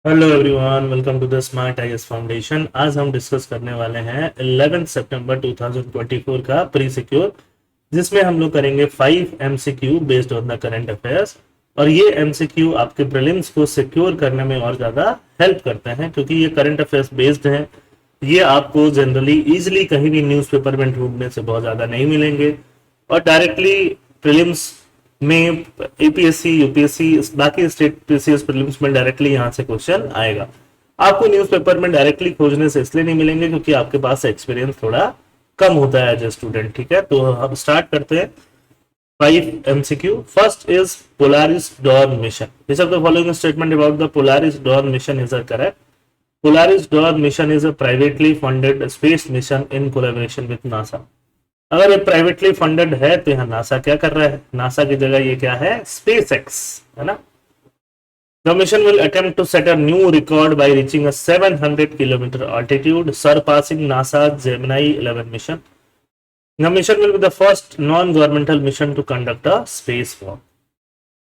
Hello everyone, welcome to the smart IAS foundation. आज हम discuss करने वाले हैं 11 सितंबर 2024 का प्री सिक्योर, जिसमें हम लोग करेंगे 5 MCQ based on the current affairs. और ये एमसीक्यू आपके प्रीलिम्स को सिक्योर करने में और ज़्यादा हेल्प करते हैं, क्योंकि ये करंट अफेयर्स बेस्ड हैं। ये आपको जनरली इजीली कहीं भी न्यूज़पेपर में ढूंढने से बहुत ज़्यादा नहीं मिलेंगे, और डायरेक्टली प्रीलिम्स में एपीएससी यूपीएससी बाकी स्टेट पीसीएस प्रीलिम्स में डायरेक्टली यहाँ से क्वेश्चन आएगा। आपको न्यूज़पेपर में डायरेक्टली खोजने से इसलिए नहीं मिलेंगे क्योंकि आपके पास एक्सपीरियंस थोड़ा कम होता है एज ए स्टूडेंट। ठीक है, तो अब स्टार्ट करते हैं 5 MCQ. First is Polaris Dawn mission. Which of the following statement about the Polaris Dawn mission is correct? Polaris Dawn mission is a privately funded space mission in collaboration with NASA. अगर ये privately funded है तो यहाँ NASA क्या कर रहा है? NASA की जगह ये क्या है? स्पेस एक्स है ना। The mission will attempt to set a new record by reaching a 700-kilometer altitude, surpassing NASA's Gemini 11 mission. The mission will be the first non-governmental mission to conduct a spacewalk.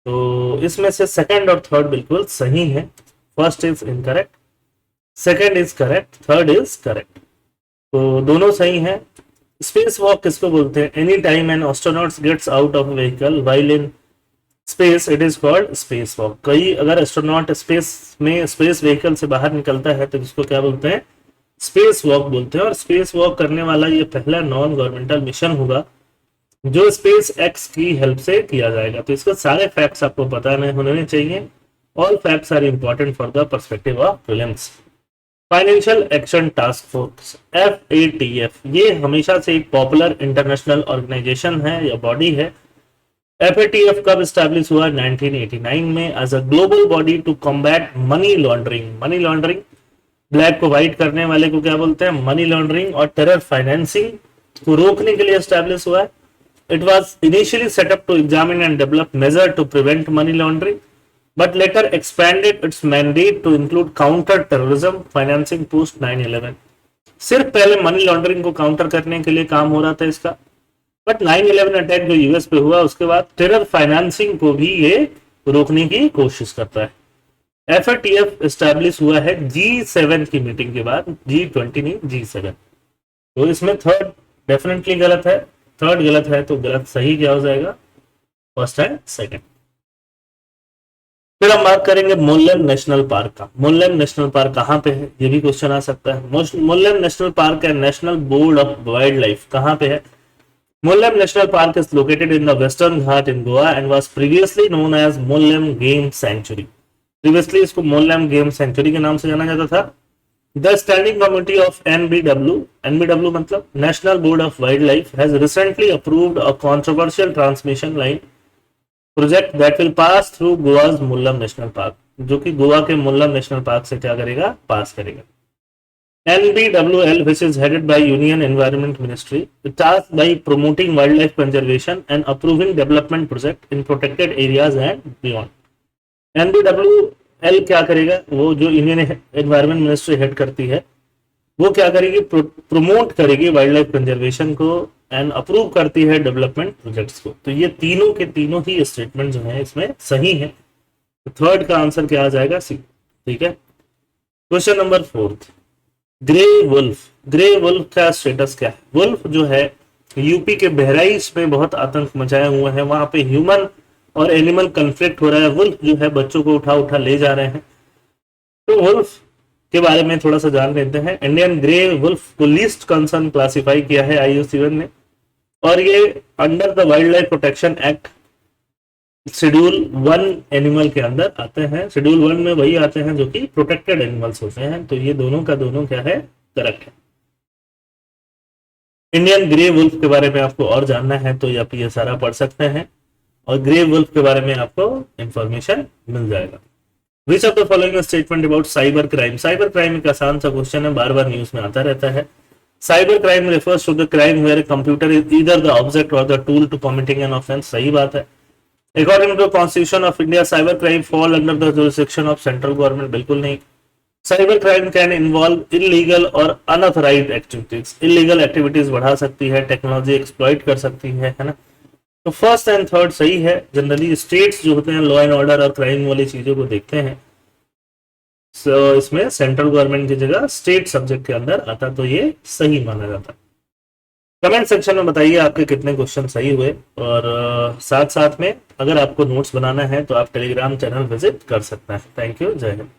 तो इसमें से second और third बिल्कुल सही है। First is incorrect, second is correct, third is correct. तो दोनों सही है। स्पेस वॉक किसको बोलते हैं? Any time an astronauts gets out of vehicle while in space it is called space walk. कई अगर एस्ट्रोनॉट स्पेस में स्पेस व्हीकल से बाहर निकलता है तो इसको क्या बोलते हैं? स्पेस वॉक बोलते हैं। और स्पेस वॉक करने वाला ये पहला नॉन गवर्नमेंटल मिशन होगा जो स्पेस एक्स की हेल्प से किया जाएगा। तो इसके सारे फैक्ट्स आपको पता नहीं होने चाहिए। All facts are important for the perspective of prelims. Financial action task force FATF, ये हमेशा से एक पॉपुलर इंटरनेशनल ऑर्गेनाइजेशन है या बॉडी है। FATF कब स्टैब्लिश हुआ? 1989 में as a global body to combat money laundering. Money laundering, black को व्हाइट करने वाले को क्या बोलते हैं? Money laundering. और टेरर फाइनेंसिंग को रोकने के लिए स्टैब्लिश हुआ है। It was initially set up to examine and develop measure to prevent money laundering, but later expanded its mandate to include counter terrorism financing post 9/11। सिर्फ पहले मनी लॉन्ड्रिंग को काउंटर करने के लिए काम हो रहा था इसका, बट 9/11 अटैक जो यूएस पे हुआ उसके बाद टेरर फाइनेंसिंग को भी ये रोकने की कोशिश करता है। FATF एस्टैब्लिश हुआ है G7 की मीटिंग के बाद, G20 नहीं, G7। तो इसमें थर्ड डेफिनेटली गलत है। थर्ड गलत है तो गलत सही क्या हो जाएगा? First and second. फिर हम बात करेंगे मोल्लेम नेशनल पार्क का। मोल्लेम नेशनल पार्क कहाँ पे है? ये भी क्वेश्चन आ सकता है। Mollem national park and national board of wild life कहाँ पे है? Mollem national park is located in the western Ghat in Goa and was previously known as Mollem game sanctuary. Previously इसको मोल्लेम गेम सेंचुरी के नाम से जाना जाता था। The standing committee of NBW मतलब national board of wild life has recently approved a controversial transmission line project that will pass through Goa's Mollem national park, जो कि गोवा के मुल्लम नेशनल पार्क से क्या करेगा? पास करेगा। NBWL, which is headed by Union Environment Ministry, is tasked by promoting wildlife conservation and approving development project in protected areas and beyond। NBWL क्या करेगा? वो जो यूनियन एनवायरमेंट मिनिस्ट्री हेड करती है वो क्या करेगी? प्रमोट करेगी वाइल्ड लाइफ कंजर्वेशन को एंड अप्रूव करती है डेवलपमेंट प्रोजेक्ट्स को। तो ये तीनों के तीनों ही स्टेटमेंट जो है इसमें सही है। तो थर्ड का आंसर क्या आ जाएगा? सी। ठीक है। Question number 4, grey wolf. Grey wolf का स्टेटस क्या है? वुल्फ जो है यूपी के बहराइच में बहुत आतंक मचाया हुआ है। वहां पे ह्यूमन और एनिमल कंफ्लिक्ट हो रहा है। वुल्फ जो है बच्चों को उठा उठा ले जा रहे हैं। तो वुल्फ के बारे में थोड़ा सा जान लेते हैं। इंडियन ग्रे वुल्फ को लीस्ट कंसर्न क्लासिफाई किया है IUCN ने, और ये under the wild life protection act schedule 1 animal के अंदर आते हैं। शेड्यूल 1 में वही आते हैं जो कि प्रोटेक्टेड एनिमल्स होते हैं। तो ये दोनों का दोनों क्या है? करेक्ट है। इंडियन ग्रे वुल्फ के बारे में आपको और जानना है तो आप ये सारा पढ़ सकते हैं, और ग्रे वुल्फ के बारे में आपको इंफॉर्मेशन मिल जाएगा। Which of the following statement about cyber crime? Cyber crime एक आसान सा क्वेश्चन है, बार बार न्यूज में आता रहता है। Cyber crime refers to the crime where a computer is either the object or the tool to committing an offense। सही बात है। According to the Constitution of India, cyber crime fall under the jurisdiction of central government। बिल्कुल नहीं। Cyber crime can involve illegal और unauthorised activities. Illegal activities बढ़ा सकती है, technology exploit कर सकती है ना। तो फर्स्ट एंड थर्ड सही है। जनरली स्टेट्स जो होते हैं लॉ एंड ऑर्डर और क्राइम वाली चीजों को देखते हैं, इसमें सेंट्रल गवर्नमेंट की जगह स्टेट सब्जेक्ट के अंदर आता तो ये सही माना जाता। कमेंट सेक्शन में बताइए आपके कितने क्वेश्चन सही हुए, और साथ साथ में अगर आपको नोट्स बनाना है तो आप टेलीग्राम चैनल विजिट कर सकते हैं। थैंक यू, जय हिंद।